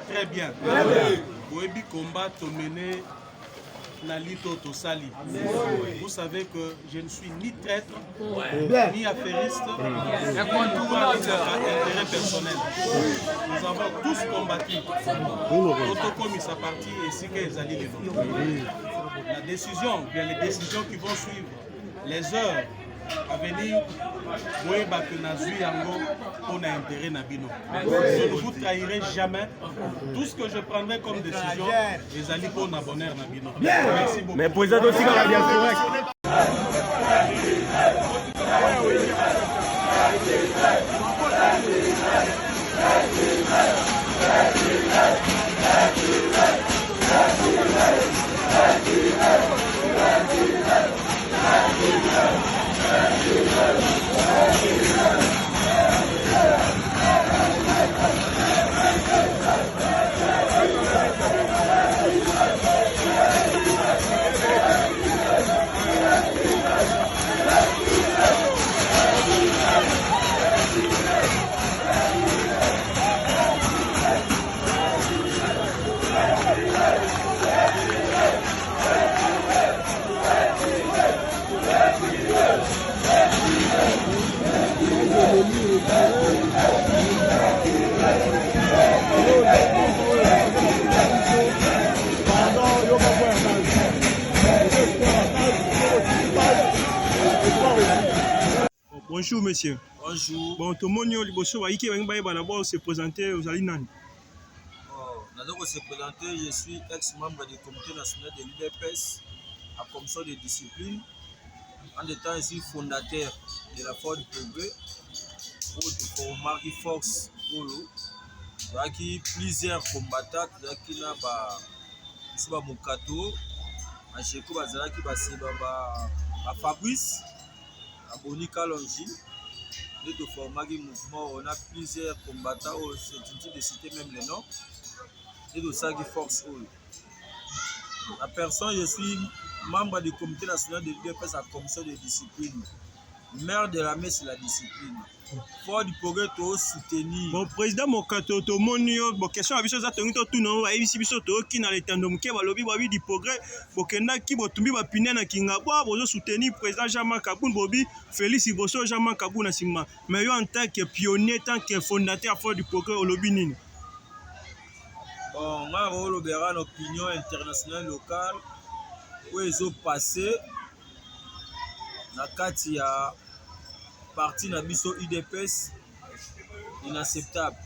Très bien. Boebi combat mené Nalito Tosali. Vous savez que je ne suis ni traître, ni affairiste, ni intérêt personnel. Nous avons tous combattu. Autocomis sa partie et si que Zali les nôtres. La décision, bien les décisions qui vont suivre, les heures à venir, on a intérêt Nabino. Je ne vous trahirai jamais. Tout ce que je prendrai comme décision, les alliés pour bonheur Nabino. Merci beaucoup. Mais pour les autres aussi, quand même, Bonjour monsieur. Bonjour. Bon, tout le monde va se présenter aux Alinan. Nous se présenter, je suis ex-membre du comité national de l'UDPS à commission de discipline. En étant ici fondateur de la Ford Progrès pour Marie Fox Polo. Il y a plusieurs combattants qui ont été Mukato, Fabrice, Bonika Longi. De former un mouvement, on a plusieurs combattants, c'est inutile de citer même les noms. Et de ça qui force. La personne, je suis membre du comité national de l'UDPS à la commission de discipline. Maire de la messe, c'est la discipline. Fort du progrès, tout soutenir. Bon, président Mokato, tout le monde, bon, question à Bisso, ça tout le monde, ici, Bisso, qui n'a les tendons, qui va lobby, du progrès, Bokenda, qui va tomber, va piner, na Kingaba, vous soutenir président Jean-Marc Kaboun, Bobi, Félix Ibosso, Jean-Marc Kaboun, Nassima. Mais en tant que pionnier, tant que fondateur, Fort du progrès, au lobby, Nini. Bon, on a une opinion internationale locale où ils ont passé. Na kati ya parti na biso UDPS inacceptable.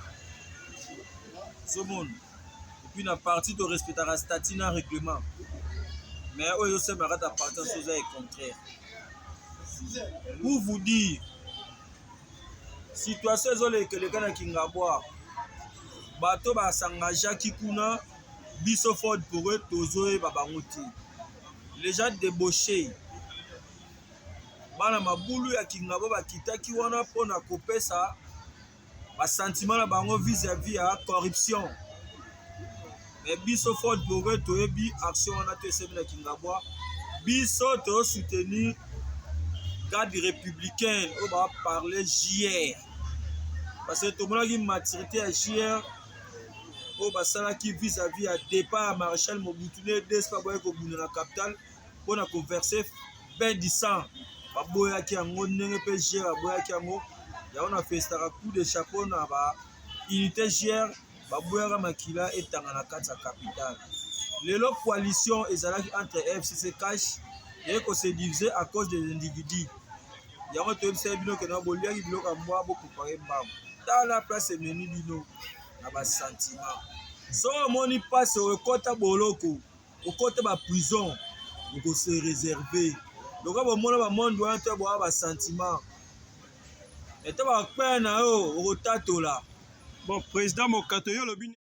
Ce monde. Et puis na parti de respecter la statut na règlement. Mais eux ils ont marre d'appartenir aux choses contraires. Pour vous dire, situation zole que les gars na Kingabwa bato ba s'engager kikuna biso Ford pour eux tozoe babangoti. Les gens débauchés. Bana mabulu ya Kingabo bakitaki wana pona kopesa ba sentiment na bango vis-à-vis ya corruption. Mais biso Ford Bourget toyebi action wana to esemi na Kingabo. Biso to soutenir garde républicaine on va parler JR. Parce que tout le monde a une maturité à JR. On va savoir qui vis-à-vis à départ à Maréchal Mobutu ne despa boye ko buna na capitale pona converser ben du sang. Baboya ki yango ndenge pe gère baboya ki yango ya on a fait un coup de chapeau na ba unité gère baboya makila etanga na kati ya capitale. Lelo coalition ezalaki entre FCC cash et ko se diviser à cause des individus. Yango to se bino ke na bolia ki biloko mwa bo comparer mbam. Dans la place meni bino na ba sentiment. So moni passe au kota boloko, au kota ba prison, on se réserver. Donc, on a un monde où on a un sentiment. ete bakpe na yo okotatola. Bon, président Mokato yo lobi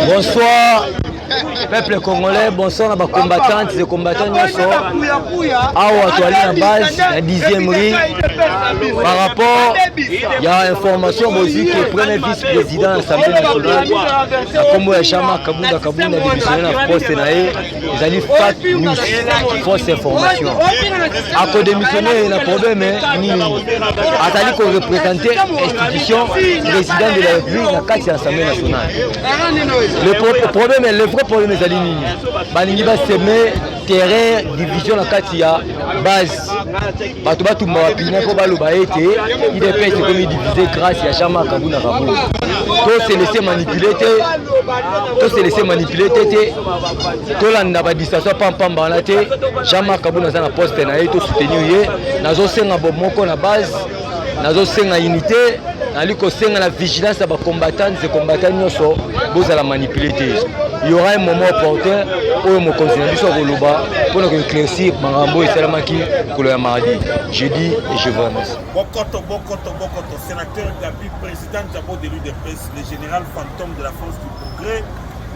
Bonsoir, peuple congolais, bonsoir à nos combattantes et combattants. Awa toali na base, la 10e rue. Par rapport, il y a information aussi que le premier vice-président de l'Assemblée nationale, la Combo ya Chama Kabunda Kabunda démissionné la poste naé, ils allaient faire news, fausse information. À cause démissionner, il y a un problème, ni Atali qu'on représentait l'institution président de la République dans le l'Assemblée nationale. Le vrai problème est Alinini. Balingi va semer terrain, division dans la base. Batouba tout m'a pina pour baloba été. Il est fait comme il divisé grâce à Chama Kabunda Kabunda. Tout s'est laissé manipuler. Tout s'est laissé manipuler. Tout l'anda ba distancia pam pam banate. Chama Kabunda za na poste na ye tout soutenir ye. Nazo senga bomoko na base. Nazo senga unité. Naliko senga la vigilance à combattants et combattants nyoso boza la manipuler. Il y aura un moment opportun où mon conseiller du Sogoloba pour nous éclaircir Marambo et Salamaki pour le mardi. Je dis et je vous remercie. Bokoto, sénateur Gabi, président Djabo de l'UDPS, le général fantôme de la France du Progrès,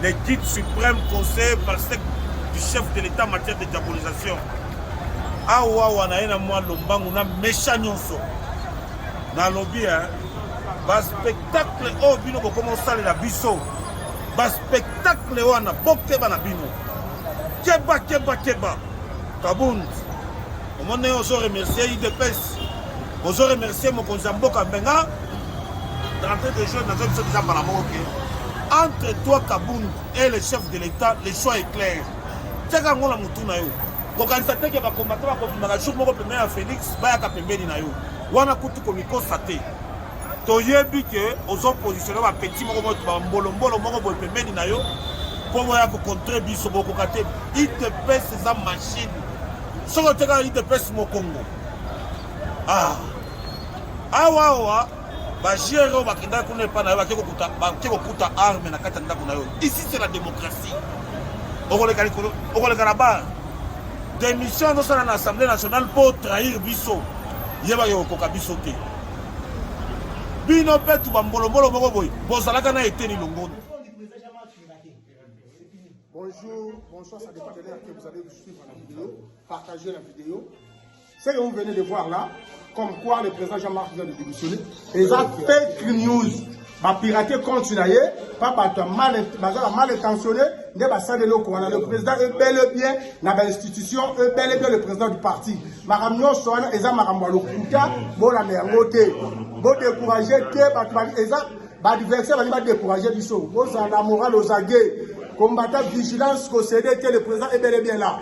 le guide suprême conseiller par du chef de l'État en matière de diabolisation. Awa wana moi lombangu na méchant nyonso. Na lobby ba spectacle au bino ko commencer la biso. Ba spectacle wana bokeba na bino. Keba Kabund. Au moment où je remercie IDPS. Je remercie mon Konzamboka Benga. D'entrée de jeu dans une déjà par la entre toi Kabund et le chef de l'État, le choix est clair. Teka ngola mutuna yo. Ko kansate ke ba combattre ba ko maka jour moko pembe à Félix ba ya ka pembeni na yo. Wana kutu ko mi constater. Toyebi que aux oppositions ba petit moko ba mbolo moko bo pembeni na yo. Pour moi ko contrer biso boko kate IDPS za machine. Soko teka IDPS mo Congo. Awa ba gérero ba kinda kuna pa na yo ba keko kuta arme na kata ndako na yo. Ici c'est la démocratie. Okole karaba. Démission dans l'Assemblée nationale pour trahir biso. Yeba yo ko kabiso te. Bino petu ba mbolo moko boy. Bozalaka na eteni longono. Bonjour, ça dépend de l'heure que vous allez suivre la vidéo, partager la vidéo. Ce que vous venez de voir là, comme quoi le président Jean-Marc vient de démissionner, et ça fake news, va pirater continuer, pas mal intentionné, le président est bel et bien dans l'institution, est bel et bien le président du parti. Maramno Soana, Eza Maramwalo Kuta, bon la mermoté, bon décourager, Eza, l'adversaire va décourager du saut. Bon, ça la morale aux aguets, combattant vigilance, que le président est bel et bien là.